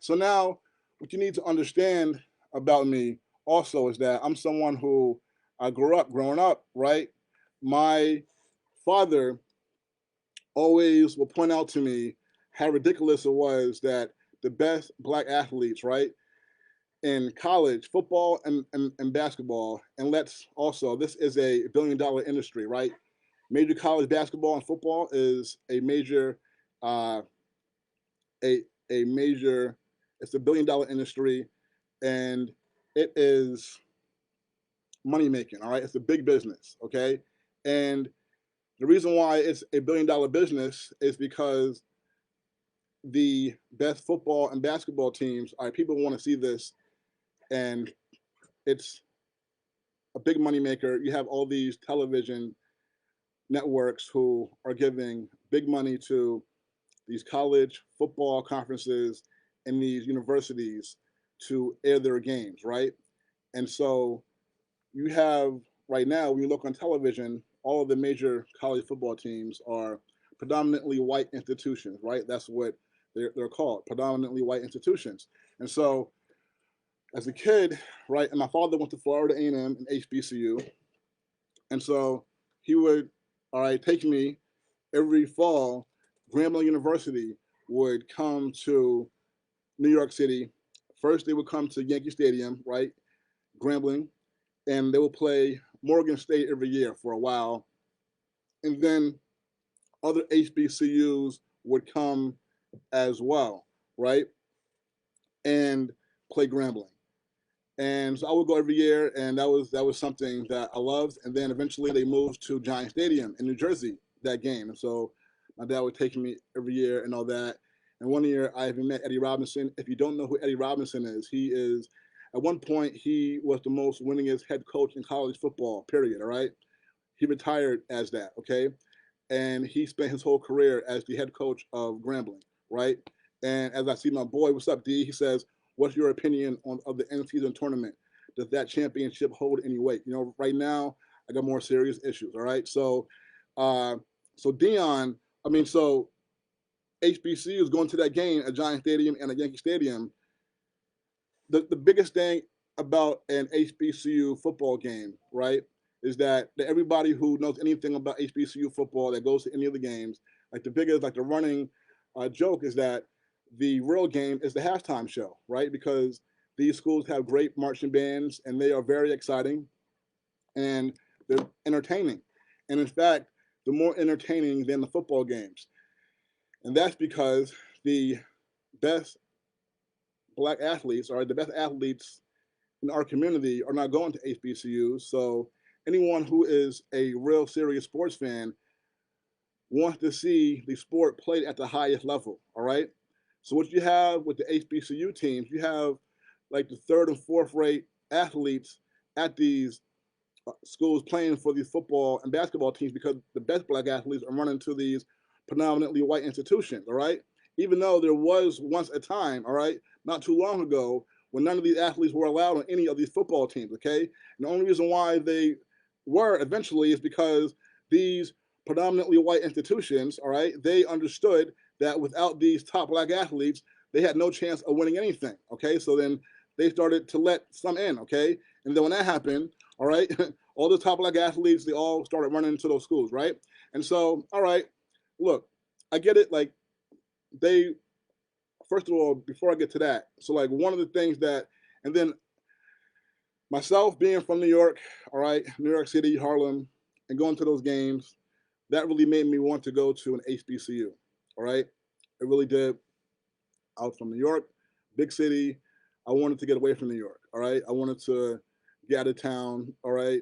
So now, what you need to understand about me also is that I'm someone who I grew up, growing up, right? My father always will point out to me how ridiculous it was that the best black athletes, right, in college football and basketball, and let's also, this is a $1 billion industry, right? Major college basketball and football is a major, uh, a a major. It's a $1 billion industry, and it is money making. All right, it's a big business. Okay, and the reason why it's a $1 billion business is because the best football and basketball teams. All right, people want to see this, and it's a big money maker. You have all these television networks who are giving big money to these college football conferences and these universities to air their games, right? And so you have right now, when you look on television, all of the major college football teams are predominantly white institutions, right? That's what they're called, predominantly white institutions. And so as a kid, right, and my father went to Florida A&M and HBCU, and so he would, all right, take me every fall. Grambling University would come to New York City. First, they would come to Yankee Stadium, right, Grambling, and they would play Morgan State every year for a while. And then other HBCUs would come as well, right, and play Grambling. And so I would go every year, and that was something that I loved. And then eventually they moved to Giant Stadium in New Jersey that game, and so my dad would take me every year and all that. And one year I even met Eddie Robinson. If you don't know who Eddie Robinson is, he is at one point he was the most winningest head coach in college football. Period. All right, he retired as that. Okay, and he spent his whole career as the head coach of Grambling. Right, and as I see my boy, what's up, D? He says, what's your opinion on of the end season tournament? Does that championship hold any weight? You know, right now I got more serious issues. All right, uh, so Dion, I mean, so HBCU is going to that game at Giant Stadium and at Yankee Stadium. The biggest thing about an HBCU football game, right, is that everybody who knows anything about HBCU football that goes to any of the games, like the biggest, like the running joke is that the real game is the halftime show, right? Because these schools have great marching bands and they are very exciting and they're entertaining. And in fact, they're more entertaining than the football games. And that's because the best black athletes, or the best athletes in our community, are not going to HBCUs. So anyone who is a real serious sports fan wants to see the sport played at the highest level. All right. So what you have with the HBCU teams, you have like the third and fourth rate athletes at these schools playing for these football and basketball teams because the best black athletes are running to these predominantly white institutions. All right. Even though there was once a time, all right, not too long ago, when none of these athletes were allowed on any of these football teams. Okay. And the only reason why they were eventually is because these predominantly white institutions, all right, they understood that without these top black athletes, they had no chance of winning anything. Okay. So then they started to let some in. Okay. And then when that happened, all right, all the top black athletes, they all started running into those schools, right? And so, all right, look, I get it. Like, they, first of all, before I get to that, so like one of the things that, and then myself being from New York, all right, New York City, Harlem, and going to those games, that really made me want to go to an HBCU, all right? It really did. I was from New York, big city. I wanted to get away from New York, all right? I wanted to get out of town, all right?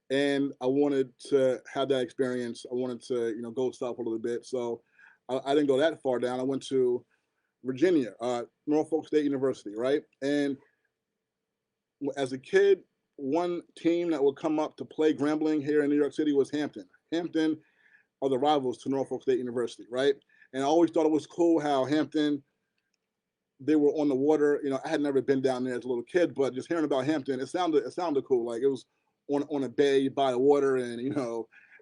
And I wanted to have that experience. I wanted to, go south a little bit. So I didn't go that far down. I went to Virginia, Norfolk State University, right? And as a kid, one team that would come up to play Grambling here in New York City was Hampton. Hampton are the rivals to Norfolk State University, right? And I always thought it was cool how Hampton, they were on the water. I had never been down there as a little kid, but just hearing about Hampton, it sounded cool. Like it was on a bay by the water, and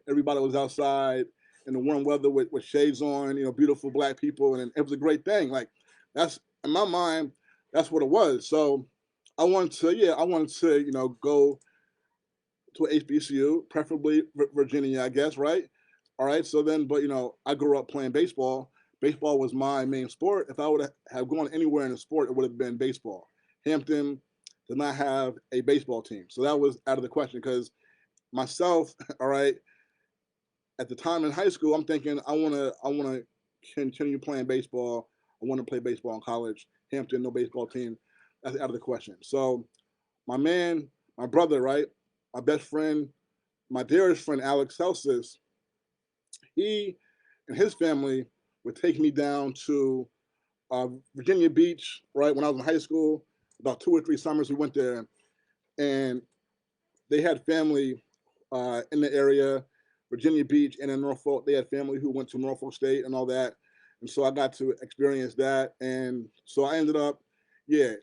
everybody was outside in the warm weather with shades on. Beautiful black people, and it was a great thing. Like That's in my mind. That's what it was. So I wanted to, go to a HBCU, preferably Virginia, I guess, right? All right. So then, but I grew up playing baseball. Baseball was my main sport. If I would have gone anywhere in the sport, it would have been baseball. Hampton did not have a baseball team, so that was out of the question. Because myself, all right, at the time in high school, I'm thinking I want to continue playing baseball. I want to play baseball in college. Hampton, no baseball team. That's out of the question. So my man, my brother, right, my best friend, my dearest friend Alex Celsus, he and his family would take me down to Virginia Beach, right, when I was in high school. About 2 or 3 summers we went there, and they had family in the area, Virginia Beach, and in Norfolk. They had family who went to Norfolk State and all that, and so I got to experience that. And so I ended up, yeah,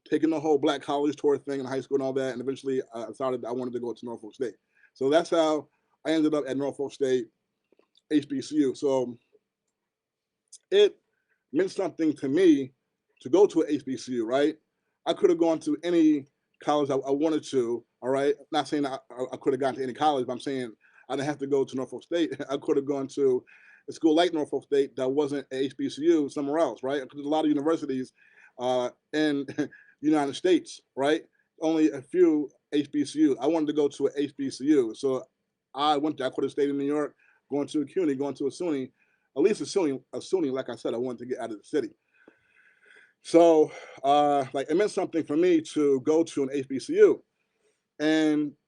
taking the whole Black College tour thing in high school and all that. And eventually, I decided I wanted to go to Norfolk State. So that's how I ended up at Norfolk State HBCU. So it meant something to me to go to an HBCU, right? I could have gone to any college I wanted to, all right? Not saying I could have gone to any college, but I'm saying I didn't have to go to Norfolk State. I could have gone to a school like Norfolk State that wasn't a HBCU somewhere else, right? Because there's a lot of universities in the United States, right? Only a few HBCU. I wanted to go to an HBCU. So I went there. I could have stayed in New York, going to a CUNY, going to a SUNY, at least a SUNY, like I said, I wanted to get out of the city. So, like, it meant something for me to go to an HBCU.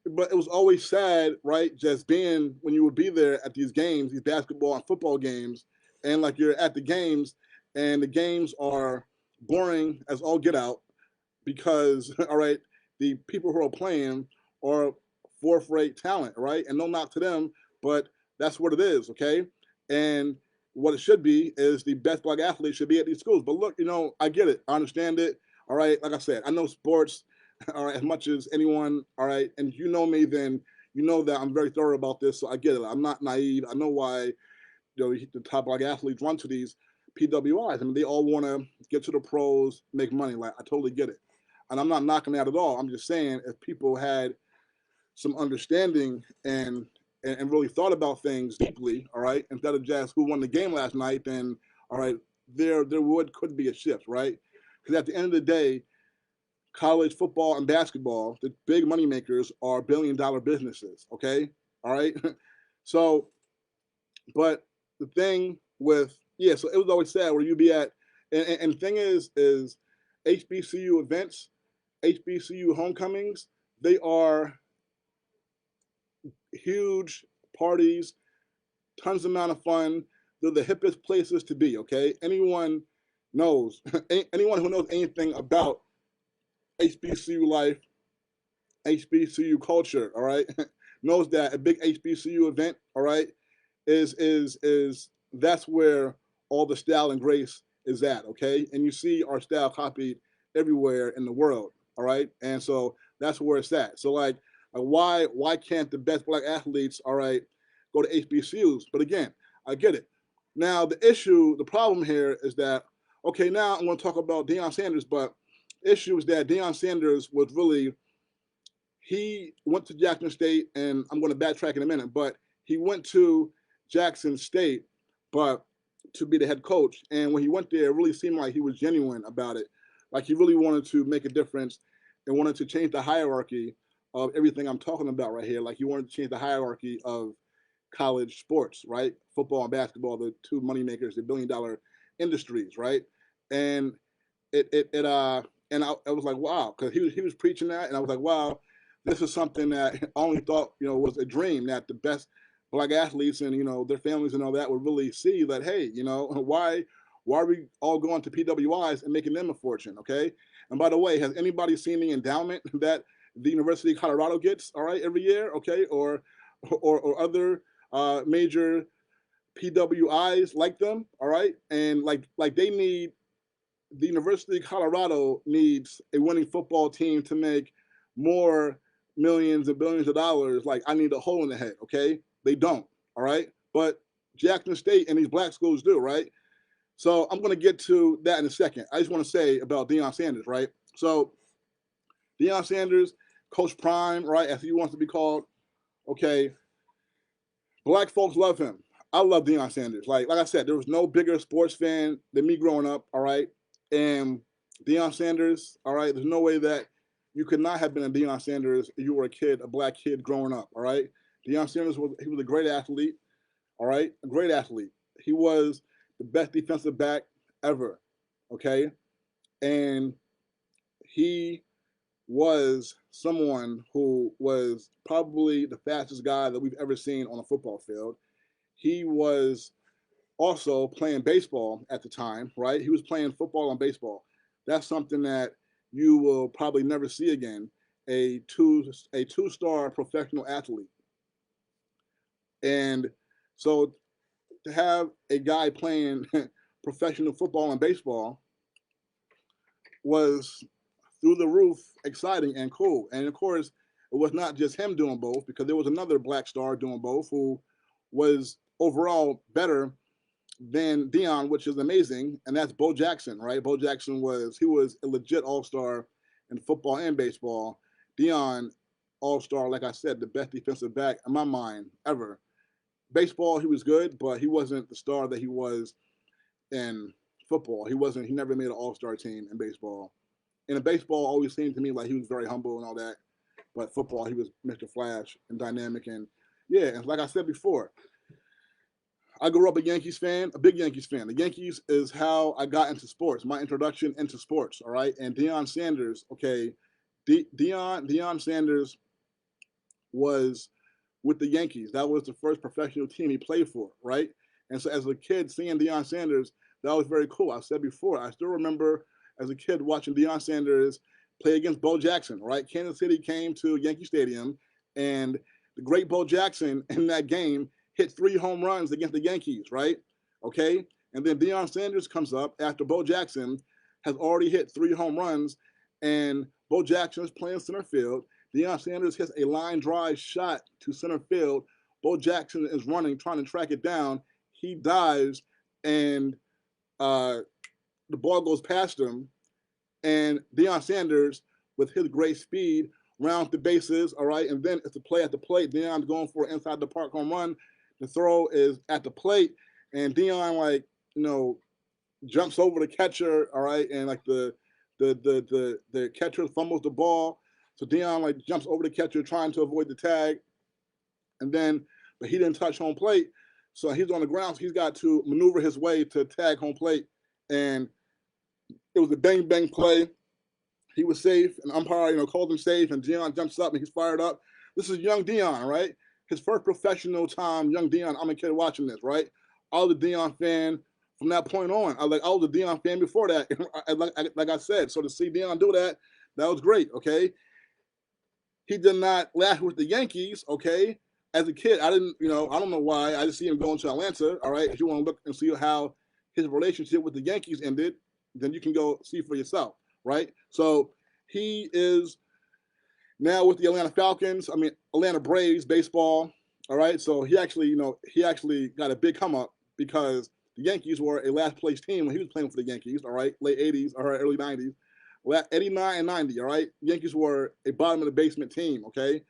But it was always sad, right? Just being when you would be there at these games, these basketball and football games, and like you're at the games, and the games are boring as all get out because, all right, the people who are playing are fourth rate talent, right? And no knock to them, but that's what it is, okay? And what it should be is the best Black athletes should be at these schools. But look, I get it. I understand it. All right. Like I said, I know sports, all right, as much as anyone. All right. And you know me, then you know that I'm very thorough about this. So I get it. I'm not naive. I know why, the top Black athletes run to these PWIs. I mean, they all want to get to the pros, make money. Like, I totally get it. And I'm not knocking that at all. I'm just saying if people had some understanding and really thought about things deeply, all right, instead of just who won the game last night, then all right, there could be a shift, right? Because at the end of the day, college football and basketball, the big money makers are $1 billion businesses, okay, all right. So, but the thing with so it was always sad where you be at, and the thing is HBCU events, HBCU homecomings, they are huge parties, tons amount of fun. They're the hippest places to be. Okay, anyone knows, anyone who knows anything about HBCU life, HBCU culture, all right, knows that a big HBCU event, all right, is that's where all the style and grace is at. Okay, and you see our style copied everywhere in the world. All right, and so that's where it's at. So like why can't the best Black athletes, all right, go to HBCUs? But again, I get it. Now the problem here is that, okay, now I'm going to talk about Deion Sanders, but the issue is that Deion Sanders was really, he went to Jackson State, and I'm going to backtrack in a minute, but he went to Jackson State, but to be the head coach. And when he went there, it really seemed like he was genuine about it. Like he really wanted to make a difference and wanted to change the hierarchy of everything I'm talking about right here. Like he wanted to change the hierarchy of college sports, right? Football and basketball, the two money makers, the $1 billion industries, right? And I was like, wow, because he was preaching that, and I was like, wow, this is something that I only thought was a dream, that the best Black athletes and their families and all that would really see that, hey, why are we all going to PWIs and making them a fortune? Okay. And by the way, has anybody seen the endowment that the University of Colorado gets, all right, every year? Okay. Or other major PWIs like them, all right? And like they need, the University of Colorado needs a winning football team to make more millions and billions of dollars. Like, I need a hole in the head, okay? They don't, all right? But Jackson State and these Black schools do, right? So I'm going to get to that in a second. I just want to say about Deion Sanders, right? So Deion Sanders, Coach Prime, right, as he wants to be called. Okay, black folks love him. I love Deion Sanders. Like I said, there was no bigger sports fan than me growing up. All right, and Deion Sanders. All right, there's no way that you could not have been a Deion Sanders if you were a kid, a black kid growing up. All right, Deion Sanders was a great athlete. All right, a great athlete. He was the best defensive back ever. Okay, and he was someone who was probably the fastest guy that we've ever seen on a football field. He was also playing baseball at the time, right? He was playing football and baseball. That's something that you will probably never see again. A two-star professional athlete. And so to have a guy playing professional football and baseball was through the roof exciting and cool. And of course, it was not just him doing both, because there was another black star doing both who was overall better than Deion, which is amazing, and that's Bo Jackson, right? Bo Jackson was a legit all-star in football and baseball. Deion, all-star, like I said, the best defensive back in my mind ever. Baseball, he was good, but he wasn't the star that he was in football. He wasn't. He never made an all-star team in baseball. And in baseball, always seemed to me like he was very humble and all that. But football, he was Mr. Flash and dynamic. And yeah, and like I said before, I grew up a Yankees fan, a big Yankees fan. The Yankees is how I got into sports, my introduction into sports, all right? And Deion Sanders, okay, Deion Sanders was with the Yankees. That was the first professional team he played for, right? And so as a kid seeing Deion Sanders, that was very cool. I said before, I still remember as a kid watching Deion Sanders play against Bo Jackson, right? Kansas City came to Yankee Stadium, and the great Bo Jackson in that game hit 3 home runs against the Yankees, right? Okay? And then Deion Sanders comes up after Bo Jackson has already hit 3 home runs, and Bo Jackson is playing center field. Deion Sanders hits a line drive shot to center field. Bo Jackson is running, trying to track it down. He dives, and the ball goes past him. And Deion Sanders, with his great speed, rounds the bases, all right? And then it's a play at the plate. Deion's going for an inside the park home run. The throw is at the plate, and Deion, like, jumps over the catcher, all right? And like the catcher fumbles the ball. So Deion like jumps over the catcher trying to avoid the tag. And then, but he didn't touch home plate. So he's on the ground. So he's got to maneuver his way to tag home plate. And it was a bang bang play. He was safe, and umpire, called him safe, and Deion jumps up and he's fired up. This is young Deion, right? His first professional time, young Deion. I'm a kid watching this, right? I was a Deion fan from that point on. I was a Deion fan before that, like I said. So to see Deion do that, that was great, okay? He did not last with the Yankees, okay? As a kid, I didn't, I don't know why. I just see him going to Atlanta, all right? If you want to look and see how his relationship with the Yankees ended, then you can go see for yourself, right? So he is now with the Atlanta Falcons. Atlanta Braves baseball. All right. So he actually got a big come up because the Yankees were a last place team when he was playing for the Yankees. All right, late '80s or early '90s, 89 and 90. All right, Yankees were a bottom of the basement team. Okay,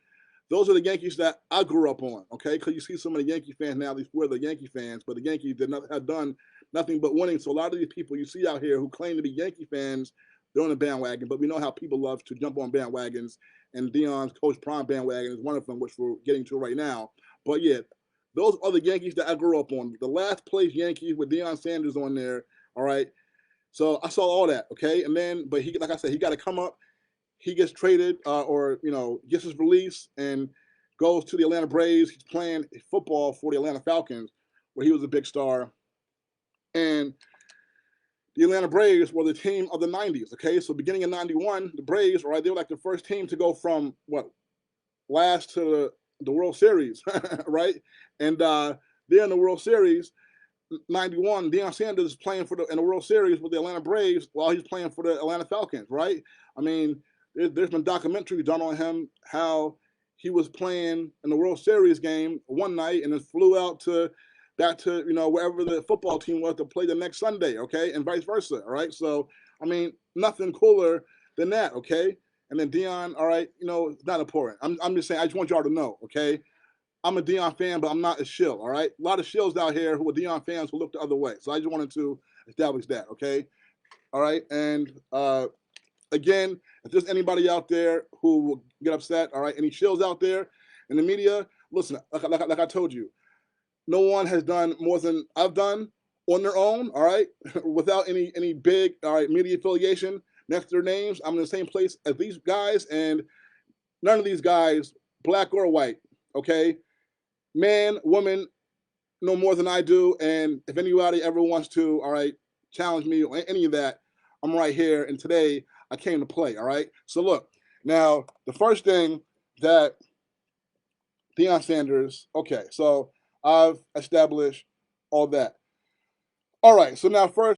those are the Yankees that I grew up on. Okay, because you see some of the Yankee fans now, they swear they're Yankee fans, but the Yankees have done nothing but winning. So a lot of these people you see out here who claim to be Yankee fans, they're on the bandwagon. But we know how people love to jump on bandwagons, and Deion's Coach Prime bandwagon is one of them, which we're getting to right now. But yeah, those are the Yankees that I grew up on. The last place Yankees with Deion Sanders on there. All right. So I saw all that. Okay. And then, but he, like I said, he got to come up. He gets traded or gets his release and goes to the Atlanta Braves. He's playing football for the Atlanta Falcons, where he was a big star. And the Atlanta Braves were the team of the 90s. Okay. So beginning in 91, the Braves, right, they were like the first team to go from last to the World Series, right? And they're in the World Series. 91, Deion Sanders is playing in the World Series with the Atlanta Braves while he's playing for the Atlanta Falcons, right? There's been documentaries done on him, how he was playing in the World Series game one night and then flew out to back to, you know, wherever the football team was to play the next Sunday, okay, and vice versa, all right? So, I mean, nothing cooler than that, okay? And then Dion, all right, you know, it's not important. I'm just saying, I just want y'all to know, okay? I'm a Dion fan, but I'm not a shill, all right? A lot of shills out here who are Dion fans who look the other way. So I just wanted to establish that, okay? All right, and again, if there's anybody out there who will get upset, all right, any shills out there in the media, listen, like I told you, no one has done more than I've done on their own, all right, without any big, all right, media affiliation next to their names. I'm in the same place as these guys, and none of these guys, black or white, okay, man, woman, know more than I do. And if anybody ever wants to, all right, challenge me or any of that, I'm right here. And today I came to play, all right? So look, now the first thing that Deion Sanders, okay, so I've established all that. All right, so now first,